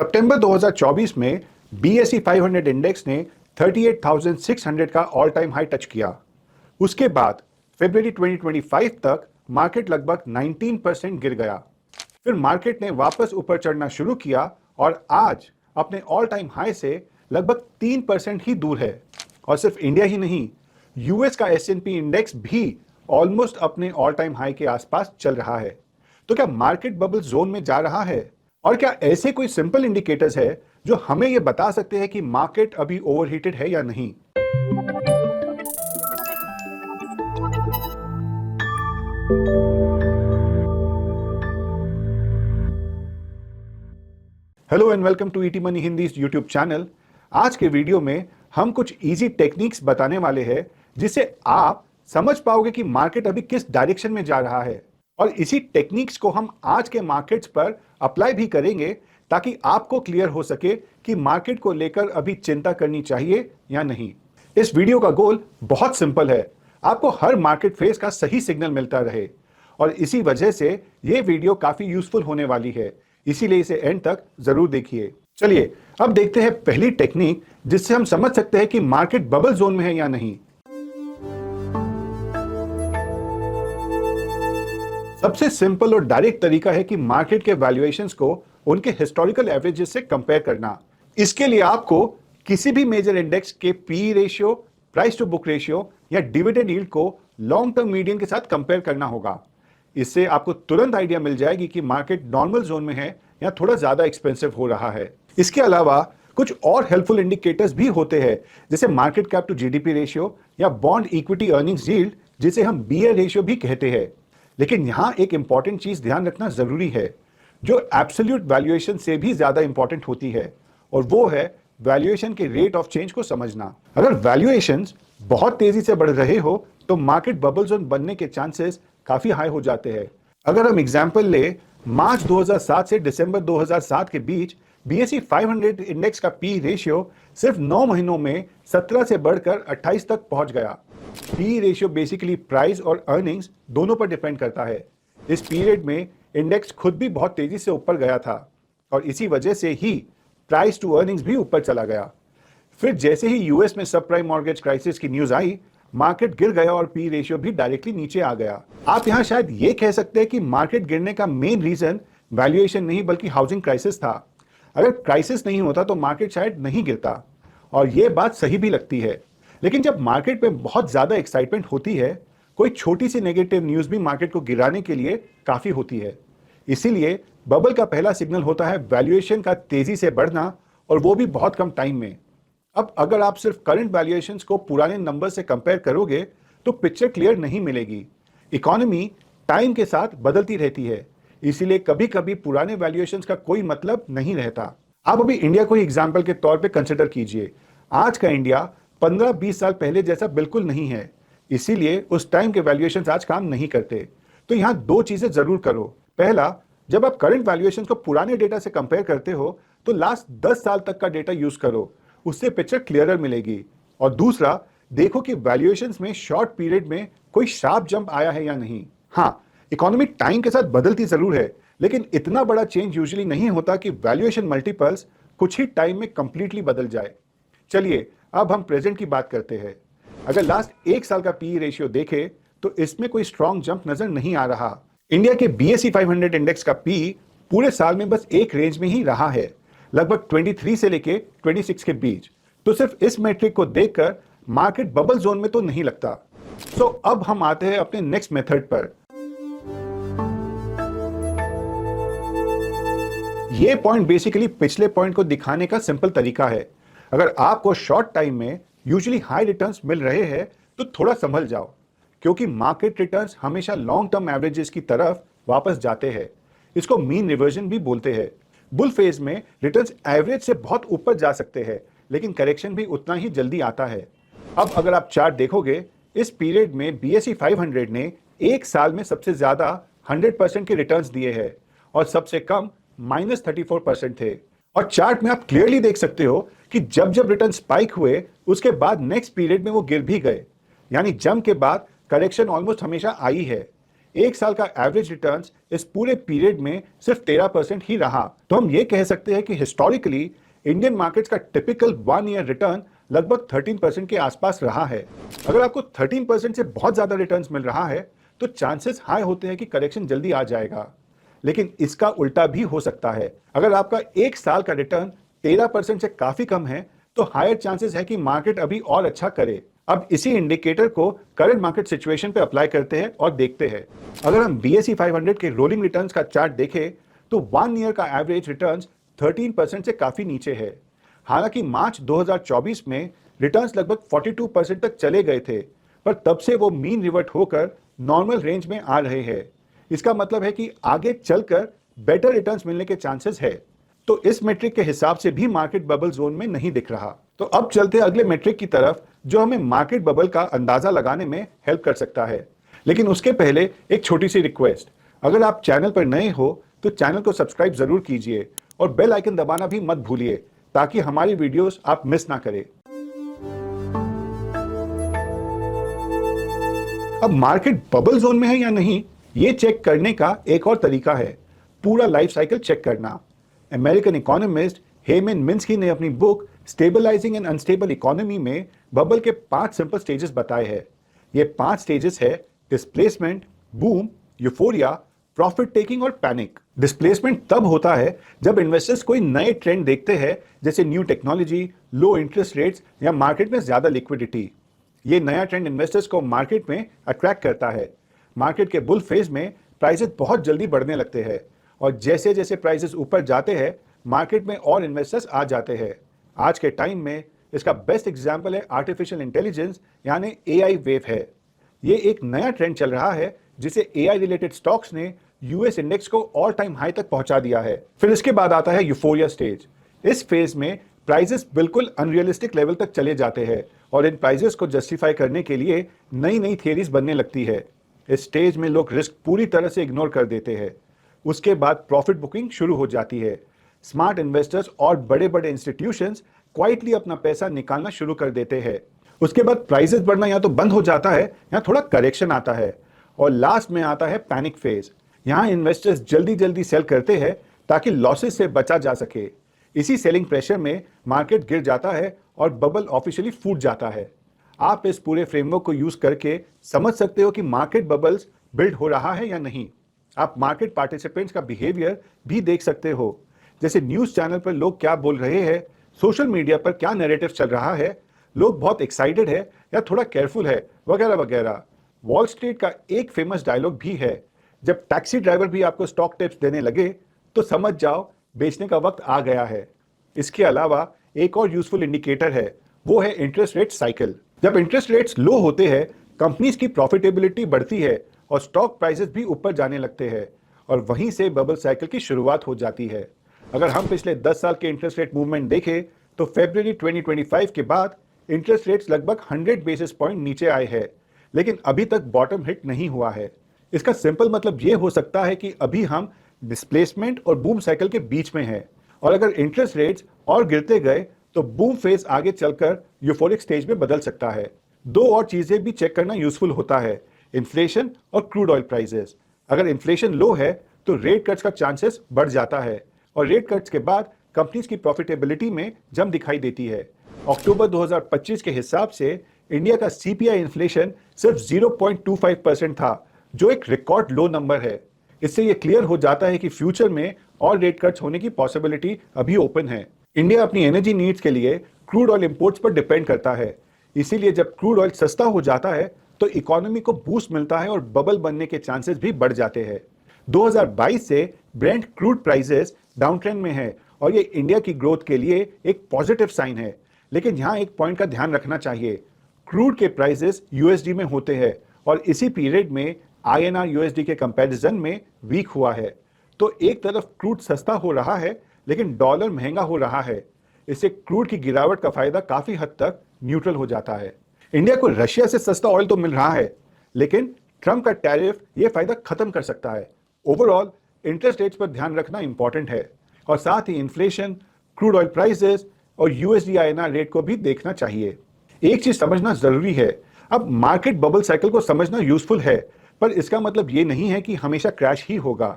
सितंबर 2024 में BSE 500 index ने 38,600 का ऑल टाइम हाई टच किया। उसके बाद फरवरी 2025 तक मार्केट लगभग 19% गिर गया। फिर मार्केट ने वापस ऊपर चढ़ना शुरू किया और आज अपने ऑल टाइम हाई से लगभग 3% ही दूर है। और सिर्फ इंडिया ही नहीं, यूएस का S&P इंडेक्स भी ऑलमोस्ट अपने ऑल टाइम हाई के आसपास चल रहा है। तो क्या मार्केट बबल जोन में जा रहा है? और क्या ऐसे कोई सिंपल इंडिकेटर्स है जो हमें यह बता सकते हैं कि मार्केट अभी ओवरहीटेड है या नहीं? Hello and welcome to ET money Hindi YouTube channel. आज के वीडियो में हम कुछ इजी टेक्निक्स बताने वाले हैं जिससे आप समझ पाओगे कि मार्केट अभी किस डायरेक्शन में जा रहा है। और इसी टेक्निक्स को हम आज के मार्केट्स पर अप्लाई भी करेंगे ताकि आपको क्लियर हो सके कि मार्केट को लेकर अभी चिंता करनी चाहिए या नहीं। इस वीडियो का गोल बहुत सिंपल है, आपको हर मार्केट फेज का सही सिग्नल मिलता रहे। और इसी वजह से यह वीडियो काफी यूजफुल होने वाली है, इसीलिए इसे एंड तक जरूर देखिए। चलिए अब देखते हैं पहली टेक्निक जिससे हम समझ सकते हैं कि मार्केट बबल जोन में है या नहीं। सबसे सिंपल और डायरेक्ट तरीका है कि मार्केट के वैल्यूएशंस को उनके हिस्टोरिकल एवरेजेस से कंपेयर करना। इसके लिए आपको किसी भी मेजर इंडेक्स के P ratio, price to book ratio या डिविडेंड यील्ड को लॉन्ग टर्म मीडियन के साथ कंपेयर करना होगा। इससे आपको तुरंत आइडिया मिल जाएगी कि मार्केट नॉर्मल जोन में है या थोड़ा ज्यादा एक्सपेंसिव हो रहा है। इसके अलावा कुछ और हेल्पफुल इंडिकेटर्स भी होते हैं, जैसे market cap to GDP ratio या बॉन्ड इक्विटी अर्निंग्स यील्ड, जिसे हम बीआर रेशियो भी कहते हैं। लेकिन यहां एक इंपॉर्टेंट चीज ध्यान रखना जरूरी है, जो एब्सोल्यूट वैल्यूएशन से भी ज्यादा इंपॉर्टेंट होती है, और वो है वैल्यूएशन के रेट ऑफ चेंज को समझना। अगर वैल्यूएशंस बहुत तेजी से बढ़ रहे हो तो मार्केट बबल जोन बनने के चांसेस काफी हाई हो जाते हैं। अगर हम एग्जांपल ले, मार्च 2007 से दिसंबर 2007 के बीच BSE 500 इंडेक्स का पी रेशियो सिर्फ 9 महीनों में 17 से बढ़कर 28 तक पहुंच गया। पी रेशियो बेसिकली प्राइस और अर्निंग्स दोनों पर डिपेंड करता है। इस पीरियड में इंडेक्स खुद भी बहुत तेजी से ऊपर गया था और इसी वजह से ही प्राइस टू अर्निंग्स भी ऊपर चला गया। फिर जैसे ही यूएस में सब प्राइम मॉर्गेज क्राइसिस की न्यूज आई, मार्केट गिर गया और पी रेशियो भी डायरेक्टली नीचे आ गया। आप यहां शायद ये कह सकते हैं कि मार्केट गिरने का मेन रीजन वैल्यूएशन नहीं बल्कि हाउसिंग क्राइसिस था। अगर क्राइसिस नहीं होता तो मार्केट शायद नहीं गिरता, और यह बात सही भी लगती है। लेकिन जब मार्केट में बहुत ज्यादा एक्साइटमेंट होती है, कोई छोटी सी नेगेटिव न्यूज भी मार्केट को गिराने के लिए काफी होती है। इसीलिए बबल का पहला सिग्नल होता है वैल्यूएशन का तेजी से बढ़ना, और वो भी बहुत कम टाइम में। अब अगर आप सिर्फ करंट वैल्यूएशंस को पुराने नंबर से कंपेयर करोगे तो पिक्चर क्लियर नहीं मिलेगी। इकोनॉमी टाइम के साथ बदलती रहती है, इसीलिए कभी कभी पुराने वैल्यूएशंस का कोई मतलब नहीं रहता। आप अभी इंडिया को ही एग्जाम्पल के तौर पे कंसिडर कीजिए। आज का इंडिया 15-20 साल पहले जैसा बिल्कुल नहीं है, इसीलिए उस टाइम के वैल्यूएशंस आज काम नहीं करते। तो यहां दो चीजें जरूर करो। पहला, जब आप करंट वैल्यूएशंस को पुराने डेटा से कंपेयर करते हो तो लास्ट 10 साल तक का डेटा यूज करो, उससे पिक्चर क्लियरर मिलेगी। और दूसरा, देखो कि वैल्यूएशंस में शॉर्ट पीरियड में कोई शार्प जंप आया है या नहीं। हाँ, इकोनॉमी टाइम के साथ बदलती जरूर है, लेकिन इतना बड़ा चेंज यूजुअली नहीं होता कि वैल्यूएशन मल्टीपल्स कुछ ही टाइम में कंप्लीटली बदल जाए। चलिए अब हम प्रेजेंट की बात करते हैं। अगर लास्ट एक साल का पी रेशियो देखें तो इसमें कोई स्ट्रॉन्ग जंप नजर नहीं आ रहा। इंडिया के BSE 500 इंडेक्स का पी पूरे साल में बस एक रेंज में ही रहा है, लगभग 23 से लेके 26 के बीच। तो सिर्फ इस मैट्रिक को देखकर मार्केट बबल जोन में तो नहीं लगता। सो अब हम आते हैं अपने नेक्स्ट मेथड पर। यह पॉइंट बेसिकली पिछले पॉइंट को दिखाने का सिंपल तरीका है। अगर आपको शॉर्ट टाइम में यूजुअली हाई रिटर्न्स मिल रहे हैं तो थोड़ा संभल जाओ, क्योंकि मार्केट रिटर्न्स हमेशा लॉन्ग टर्म एवरेजेस की तरफ वापस जाते हैं। इसको मीन रिवर्जन भी बोलते हैं। बुल फेज में रिटर्न्स एवरेज से बहुत ऊपर जा सकते हैं, लेकिन करेक्शन भी उतना ही जल्दी आता है। अब अगर आप चार्ट देखोगे, इस पीरियड में BSE 500 ने एक साल में सबसे ज्यादा 100% के रिटर्न्स दिए हैं और सबसे कम -34% थे। और चार्ट में आप क्लियरली देख सकते हो कि जब जब रिटर्न स्पाइक हुए उसके बाद नेक्स्ट पीरियड में वो गिर भी गए, यानी जंप के बाद करेक्शन ऑलमोस्ट हमेशा आई है। एक साल का एवरेज रिटर्न्स इस पूरे पीरियड में सिर्फ 13% ही रहा। तो हम ये कह सकते हैं कि हिस्टोरिकली इंडियन मार्केट्स का टिपिकल 1 ईयर रिटर्न लगभग 13% के आसपास रहा है। अगर आपको 13% से बहुत ज्यादा रिटर्न्स मिल रहा है तो चांसेस हाई होते हैं कि करेक्शन जल्दी आ जाएगा। लेकिन इसका उल्टा भी हो सकता है। अगर आपका एक साल का रिटर्न 13% से काफी कम है तो हायर चांसेस है कि मार्केट अभी और अच्छा करे। अब इसी इंडिकेटर को करंट मार्केट सिचुएशन पे अप्लाई करते हैं और देखते हैं। अगर हम BSE 500 के रोलिंग रिटर्न्स का चार्ट देखें तो 1 ईयर का एवरेज रिटर्न्स 13% से काफी नीचे है। हालांकि मार्च 2024 में रिटर्न्स लगभग 42% तक चले गए थे, पर तब से वो मीन रिवर्ट होकर नॉर्मल रेंज में आ रहे हैं। इसका मतलब है कि आगे चलकर बेटर रिटर्न्स मिलने के चांसेस है। तो इस मेट्रिक के हिसाब से भी मार्केट बबल जोन में नहीं दिख रहा। तो अब चलते हैं अगले मेट्रिक की तरफ जो हमें मार्केट बबल का अंदाजा लगाने में हेल्प कर सकता है। लेकिन उसके पहले एक छोटी सी रिक्वेस्ट, अगर आप चैनल पर नए हो तो चैनल को सब्सक्राइब जरूर कीजिए और बेल आइकन दबाना भी मत भूलिए ताकि हमारी वीडियोस आप मिस ना करें। अब मार्केट बबल जोन में है या नहीं ये चेक करने का एक और तरीका है, पूरा लाइफ साइकिल चेक करना। अमेरिकन इकोनॉमिस्ट हेमन मिन्स्की ने अपनी book stabilising an unstable economy में बबल के 5 सिंपल स्टेजेस बताए हैं। ये 5 स्टेजेस है displacement, boom, euphoria, profit taking और पैनिक। डिस्प्लेसमेंट तब होता है जब इन्वेस्टर्स कोई नए ट्रेंड देखते हैं, जैसे न्यू टेक्नोलॉजी, लो इंटरेस्ट रेट्स या मार्केट में ज्यादा लिक्विडिटी। ये नया ट्रेंड इन्वेस्टर्स को मार्केट में अट्रैक्ट करता है। मार्केट के बुल फेज में प्राइसेस बहुत जल्दी बढ़ने लगते हैं और जैसे जैसे प्राइसेस ऊपर जाते हैं मार्केट में और इन्वेस्टर्स आ जाते हैं। आज के टाइम में इसका बेस्ट एग्जांपल है आर्टिफिशियल इंटेलिजेंस यानी AI वेव है। ये एक नया ट्रेंड चल रहा है जिसे AI रिलेटेड स्टॉक्स ने US इंडेक्स को ऑल टाइम हाई तक पहुंचा दिया है। फिर इसके बाद आता है यूफोरिया स्टेज। इस फेज में प्राइसेस बिल्कुल अनरियलिस्टिक लेवल तक चले जाते हैं और इन प्राइसेस को जस्टिफाई करने के लिए नई नई थियरीज बनने लगती है। इस स्टेज में लोग रिस्क पूरी तरह से इग्नोर कर देते हैं। उसके बाद प्रॉफिट बुकिंग शुरू हो जाती है। स्मार्ट इन्वेस्टर्स और बड़े बड़े इंस्टीट्यूशंस क्वाइटली अपना पैसा निकालना शुरू कर देते हैं। उसके बाद प्राइसेस बढ़ना या तो बंद हो जाता है या थोड़ा करेक्शन आता है और लास्ट में आता है पैनिक फेज। यहाँ इन्वेस्टर्स जल्दी जल्दी सेल करते हैं ताकि लॉसेस से बचा जा सके। इसी सेलिंग प्रेशर में मार्केट गिर जाता है और बबल ऑफिशियली फूट जाता है। आप इस पूरे फ्रेमवर्क को यूज करके समझ सकते हो कि मार्केट बबल्स बिल्ड हो रहा है या नहीं। आप मार्केट पार्टिसिपेंट्स का बिहेवियर भी देख सकते हो, जैसे न्यूज चैनल पर लोग क्या बोल रहे हैं, सोशल मीडिया पर क्या नैरेटिव चल रहा है, लोग बहुत एक्साइटेड है या थोड़ा केयरफुल है, वगैरह वगैरह। वॉल स्ट्रीट का एक फेमस डायलॉग भी है, जब टैक्सी ड्राइवर भी आपको स्टॉक टिप्स देने लगे तो समझ जाओ बेचने का वक्त आ गया है। इसके अलावा एक और यूजफुल इंडिकेटर है, वो है इंटरेस्ट रेट साइकिल। जब इंटरेस्ट रेट्स लो होते हैं कंपनीज की प्रॉफिटेबिलिटी बढ़ती है और स्टॉक प्राइसेस भी ऊपर जाने लगते हैं और वहीं से बबल साइकिल की शुरुआत हो जाती है। अगर हम पिछले 10 साल के इंटरेस्ट रेट मूवमेंट देखें तो फरवरी 2025 के बाद इंटरेस्ट रेट्स लगभग 100 बेसिस पॉइंट नीचे आए हैं, लेकिन अभी तक बॉटम हिट नहीं हुआ है। इसका सिंपल मतलब ये हो सकता है कि अभी हम डिस्प्लेसमेंट और बूम साइकिल के बीच में हैं और अगर इंटरेस्ट रेट्स और गिरते गए तो बूम फेज आगे चलकर यूफोरिक स्टेज में बदल सकता है। दो और चीजें भी चेक करना यूजफुल होता है, इन्फ्लेशन और क्रूड ऑयल प्राइसेस। अगर इन्फ्लेशन लो है तो रेट कट्स का चांसेस बढ़ जाता है और रेट कट्स के बाद कंपनीज की प्रॉफिटेबिलिटी में जम दिखाई देती है। अक्टूबर 2025 के हिसाब से इंडिया का CPI इन्फ्लेशन सिर्फ 0.25% था, जो एक रिकॉर्ड लो नंबर है। इससे ये क्लियर हो जाता है कि फ्यूचर में और रेट कट्स होने की पॉसिबिलिटी अभी ओपन है। इंडिया अपनी एनर्जी नीड्स के लिए क्रूड ऑयल इंपोर्ट्स पर डिपेंड करता है, इसीलिए जब क्रूड ऑयल सस्ता हो जाता है तो इकोनॉमी को बूस्ट मिलता है और बबल बनने के चांसेस भी बढ़ जाते हैं। 2022 से Brent crude prices down trend में है और ये इंडिया की ग्रोथ के लिए एक पॉजिटिव साइन है। लेकिन यहाँ एक पॉइंट का ध्यान रखना चाहिए, क्रूड के प्राइसेस USD में होते हैं और इसी पीरियड में INR USD के कंपैरिजन में वीक हुआ है। तो एक तरफ क्रूड सस्ता हो रहा है लेकिन डॉलर महंगा हो रहा है। इससे क्रूड की गिरावट का फायदा काफी हद तक न्यूट्रल हो जाता है। इंडिया को रशिया से सस्ता ऑयल तो मिल रहा है, लेकिन ट्रम्प का टैरिफ ये फायदा खत्म कर सकता है। ओवरऑल इंटरेस्ट रेट्स पर ध्यान रखना इंपॉर्टेंट है और साथ ही इन्फ्लेशन, क्रूड ऑयल प्राइसेस और USD INR रेट को भी देखना चाहिए। एक चीज समझना जरूरी है, अब मार्केट बबल साइकिल को समझना यूजफुल है, पर इसका मतलब ये नहीं है कि हमेशा क्रैश ही होगा।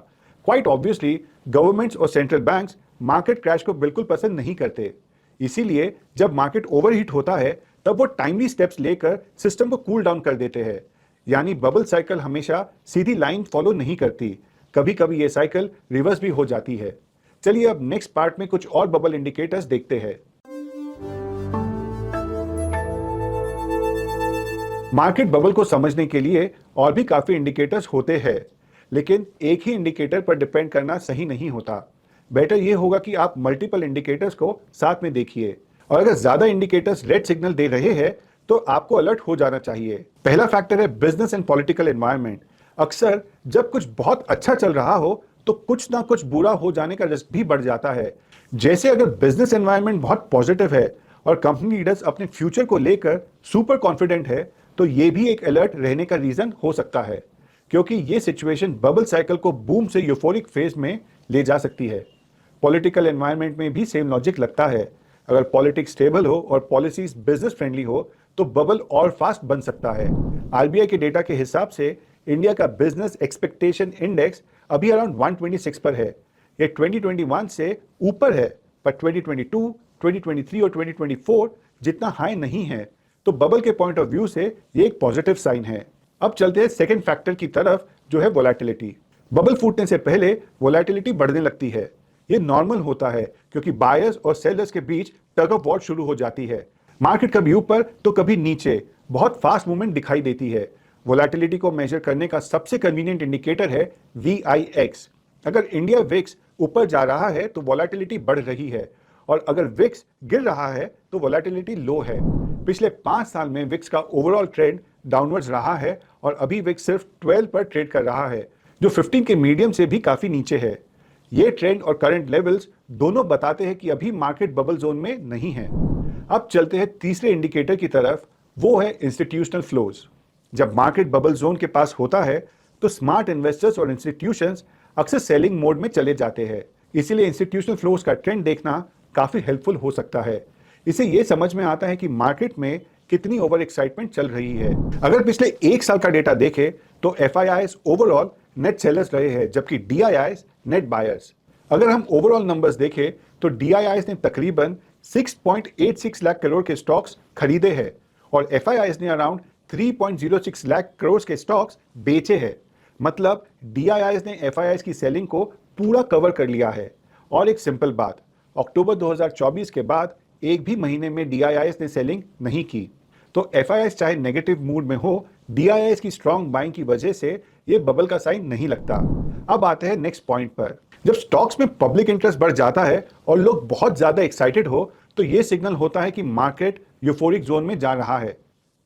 क्वाइट ऑब्वियसली गवर्नमेंट्स और सेंट्रल बैंक्स मार्केट क्रैश को बिल्कुल पसंद नहीं करते। इसीलिए जब मार्केट ओवरहीट होता है तब वो टाइमली स्टेप्स लेकर सिस्टम को कूल डाउन कर देते हैं। यानी बबल साइकिल हमेशा सीधी लाइन फॉलो नहीं करती, कभी कभी ये साइकिल रिवर्स भी हो जाती है। चलिए अब नेक्स्ट पार्ट में कुछ और बबल इंडिकेटर्स देखते हैं। मार्केट बबल को समझने के लिए और भी काफी इंडिकेटर्स होते हैं, लेकिन एक ही इंडिकेटर पर डिपेंड करना सही नहीं होता। बेटर ये होगा कि आप मल्टीपल इंडिकेटर्स को साथ में देखिए, और अगर ज्यादा इंडिकेटर्स रेड सिग्नल दे रहे हैं तो आपको अलर्ट हो जाना चाहिए। पहला फैक्टर है बिजनेस एंड पॉलिटिकल एनवायरनमेंट। अक्सर जब कुछ बहुत अच्छा चल रहा हो तो कुछ ना कुछ बुरा हो जाने का रिस्क भी बढ़ जाता है। जैसे अगर बिजनेस एनवायरनमेंट बहुत पॉजिटिव है और कंपनी लीडर्स अपने फ्यूचर को लेकर सुपर कॉन्फिडेंट है, तो ये भी एक अलर्ट रहने का रीजन हो सकता है, क्योंकि ये सिचुएशन बबल साइकिल को बूम से यूफोरिक फेज में ले जा सकती है। पॉलिटिकल एनवायरनमेंट में भी सेम लॉजिक लगता है। अगर पॉलिटिक्स स्टेबल हो और पॉलिसीज बिजनेस फ्रेंडली हो तो बबल और फास्ट बन सकता है। आरबीआई के डेटा के हिसाब से इंडिया का बिजनेस एक्सपेक्टेशन इंडेक्स अभी अराउंड 126 पर है। ये 2021 से ऊपर है, पर 2022, 2023 और 2024 जितना हाई नहीं है। तो बबल के पॉइंट ऑफ व्यू से ये एक पॉजिटिव साइन है। अब चलते हैं सेकंड फैक्टर की तरफ, जो है वोलेटिलिटी। बबल फूटने से पहले वोलेटिलिटी बढ़ने लगती है। ये नॉर्मल होता है क्योंकि बायर्स और सेलर्स के बीच टग ऑफ वॉर शुरू हो जाती है। मार्केट कभी ऊपर तो कभी नीचे बहुत फास्ट मूवमेंट दिखाई देती है। वोलेटिलिटी को मेजर करने का सबसे कन्वीनियंट इंडिकेटर है VIX। अगर इंडिया विक्स ऊपर जा रहा है तो वोलेटिलिटी बढ़ रही है, और अगर विक्स गिर रहा है तो वोलेटिलिटी लो है। पिछले 5 साल में विक्स का ओवरऑल ट्रेंड डाउनवर्ड्स रहा है और अभी विक्स सिर्फ 12 पर ट्रेड कर रहा है, जो 15 के मीडियम से भी काफी नीचे है। ये ट्रेंड और करंट लेवल्स दोनों बताते हैं कि अभी मार्केट बबल जोन में नहीं है। अब चलते हैं तीसरे इंडिकेटर की तरफ, वो है इंस्टीट्यूशनल फ्लोज। जब मार्केट बबल जोन के पास होता है तो स्मार्ट इन्वेस्टर्स और इंस्टीट्यूशंस अक्सर सेलिंग मोड में चले जाते हैं। इसीलिए इंस्टीट्यूशनल फ्लोज का ट्रेंड देखना काफी हेल्पफुल हो सकता है। इससे ये समझ में आता है कि मार्केट में कितनी ओवर एक्साइटमेंट चल रही है। अगर पिछले 1 साल का डेटा देखें तो FIIs ओवरऑल नेट सेलर्स रहे हैं, जबकि DIIs नेट बायर्स। अगर हम ओवरऑल नंबर्स देखें तो DIIs ने तकरीबन 6.86 लाख करोड़ के स्टॉक्स खरीदे हैं और FIIs ने अराउंड 3.06 लाख करोड़ के स्टॉक्स बेचे हैं। मतलब DIIs ने FIIs की सेलिंग को पूरा कवर कर लिया है। और एक सिंपल बात, अक्टूबर 2024 के बाद एक भी महीने में DIIs ने सेलिंग नहीं की, तो FIIs चाहे नेगेटिव मूड में हो, DIIs की स्ट्रॉन्ग बाइंग की वजह से ये बबल का साइन नहीं लगता। अब आते हैं नेक्स्ट पॉइंट पर। जब स्टॉक्स में पब्लिक इंटरेस्ट बढ़ जाता है और लोग बहुत ज्यादा एक्साइटेड हो तो ये सिग्नल होता है कि मार्केट यूफोरिक जोन में जा रहा है।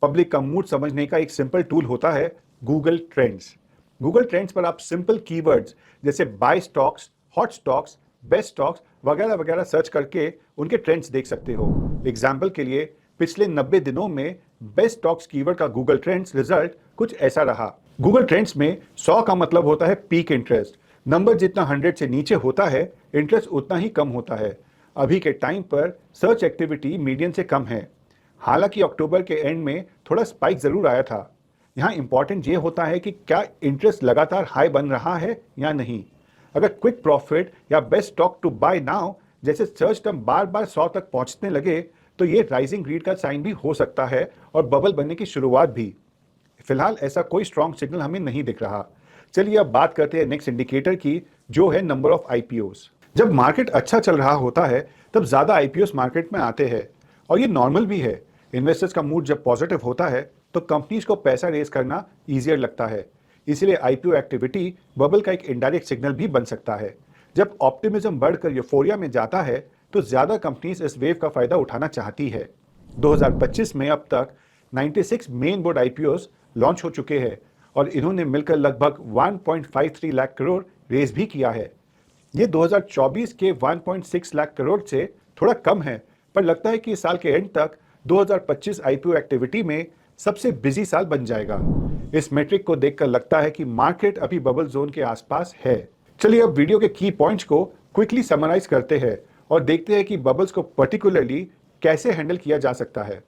पब्लिक का मूड समझने का एक सिंपल टूल होता है गूगल ट्रेंड्स। गूगल ट्रेंड्स पर आप सिंपल कीवर्ड्स जैसे buy stocks, hot stocks, best stocks वगैरह वगैरह सर्च करके उनके ट्रेंड्स देख सकते हो। एग्जाम्पल के लिए पिछले 90 दिनों में बेस्ट स्टॉक्स कीवर्ड का गूगल ट्रेंड्स रिजल्ट कुछ ऐसा रहा। गूगल ट्रेंड्स में 100 का मतलब होता है पीक इंटरेस्ट। नंबर जितना 100 से नीचे होता है, इंटरेस्ट उतना ही कम होता है। अभी के टाइम पर सर्च एक्टिविटी मीडियन से कम है। हालांकि अक्टूबर के एंड में थोड़ा स्पाइक जरूर आया था। यहाँ इंपॉर्टेंट ये होता है कि क्या इंटरेस्ट लगातार हाई बन रहा है या नहीं। अगर क्विक प्रॉफिट या best stock to buy now जैसे सर्च टर्म बार बार 100 तक पहुंचने लगे तो ये राइजिंग ग्रीड का साइन भी हो सकता है और बबल बनने की शुरुआत भी। फिलहाल ऐसा कोई स्ट्रॉन्ग सिग्नल हमें नहीं दिख रहा। चलिए अब बात करते हैं नेक्स्ट इंडिकेटर की, जो है नंबर ऑफ IPOs। जब मार्केट अच्छा चल रहा होता है तब ज्यादा IPOs मार्केट में आते हैं और ये नॉर्मल भी है। इन्वेस्टर्स का मूड जब पॉजिटिव होता है तो कंपनीज को पैसा रेज करना ईजियर लगता है। इसलिए IPO एक्टिविटी बबल का एक इनडायरेक्ट सिग्नल भी बन सकता है। जब ऑप्टिमिज्म बढ़कर यूफोरिया में जाता है तो ज्यादा कंपनीज इस वेव का फायदा उठाना चाहती है। 2025 में अब तक 96 मेन बोर्ड IPOs लॉन्च हो चुके हैं और इन्होंने मिलकर लगभग 1.53 लाख करोड़ रेज भी किया है। ये 2024 के 1.6 लाख करोड़ से थोड़ा कम है, पर लगता है कि इस साल के एंड तक 2025 IPO एक्टिविटी में सबसे बिजी साल बन जाएगा। इस मेट्रिक को देखकर लगता है कि मार्केट अभी बबल जोन के आसपास है। चलिए अब वीडियो के की पॉइंट्स को क्विकली समराइज करते हैं और देखते हैं कि बबल्स को पर्टिकुलरली कैसे हैंडल किया जा सकता है।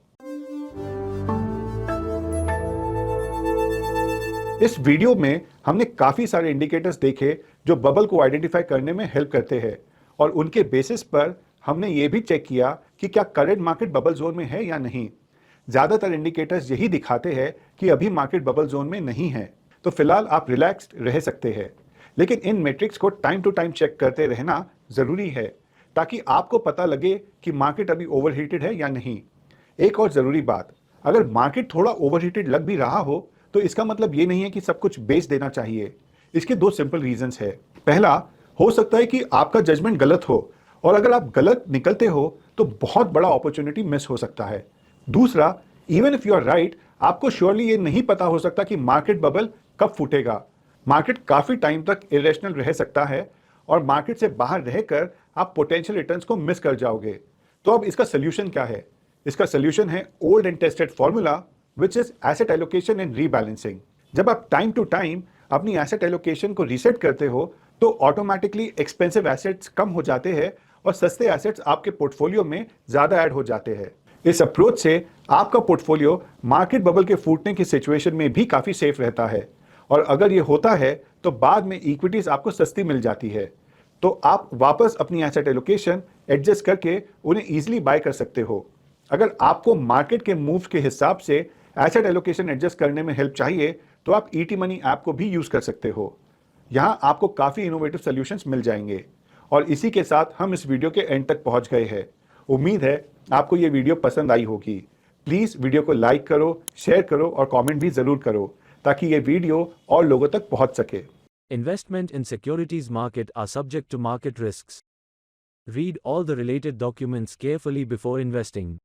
इस वीडियो में हमने काफी सारे इंडिकेटर्स देखे जो बबल को आइडेंटिफाई करने में हेल्प करते हैं और उनके बेसिस पर हमने ये भी चेक किया कि क्या करंट मार्केट बबल जोन में है या नहीं। ज्यादातर इंडिकेटर्स यही दिखाते हैं कि अभी मार्केट बबल जोन में नहीं है, तो फिलहाल आप रिलैक्स्ड रह सकते हैं। लेकिन इन मैट्रिक्स को टाइम टू टाइम चेक करते रहना जरूरी है ताकि आपको पता लगे कि मार्केट अभी ओवरहीटेड है या नहीं। एक और जरूरी बात, अगर मार्केट थोड़ा ओवरहीटेड लग भी रहा हो तो इसका मतलब ये नहीं है कि सब कुछ बेच देना चाहिए। इसके दो सिंपल रीजंस है। पहला, हो सकता है कि आपका जजमेंट गलत हो और अगर आप गलत निकलते हो तो बहुत बड़ा अपॉर्चुनिटी मिस हो सकता है। दूसरा, even if you are right, आपको श्योरली ये नहीं पता हो सकता कि मार्केट बबल कब फूटेगा। मार्केट काफी टाइम तक इरेशनल रह सकता है और मार्केट से बाहर रहकर आप पोटेंशियल रिटर्न्स को मिस कर जाओगे। तो अब इसका सोल्यूशन क्या है? इसका सोल्यूशन है old and tested formula, which is asset allocation and rebalancing. जब आप टाइम टू टाइम अपनी एसेट एलोकेशन को रीसेट करते हो तो ऑटोमेटिकली एक्सपेंसिव एसेट्स कम हो जाते हैं और सस्ते एसेट्स आपके पोर्टफोलियो में ज्यादा ऐड हो जाते हैं। इस अप्रोच से आपका पोर्टफोलियो मार्केट बबल के फूटने की सिचुएशन में भी काफी सेफ रहता है और अगर ये होता है तो बाद में इक्विटीज आपको सस्ती मिल जाती है, तो आप वापस अपनी एसेट एलोकेशन एडजस्ट करके उन्हें इजीली बाय कर सकते हो। अगर आपको मार्केट के मूव के हिसाब से एसेट एलोकेशन एडजस्ट करने में हेल्प चाहिए तो आप ईटी मनी ऐप को भी यूज कर सकते हो। यहाँ आपको काफी इनोवेटिव सॉल्यूशंस मिल जाएंगे। और इसी के साथ हम इस वीडियो के एंड तक पहुंच गए हैं। उम्मीद है आपको ये वीडियो पसंद आई होगी। प्लीज वीडियो को लाइक करो, शेयर करो और कमेंट भी जरूर करो ताकि ये वीडियो और लोगों तक पहुंच सके। Investment in securities market are subject to market risks. Read all the related documents carefully before investing.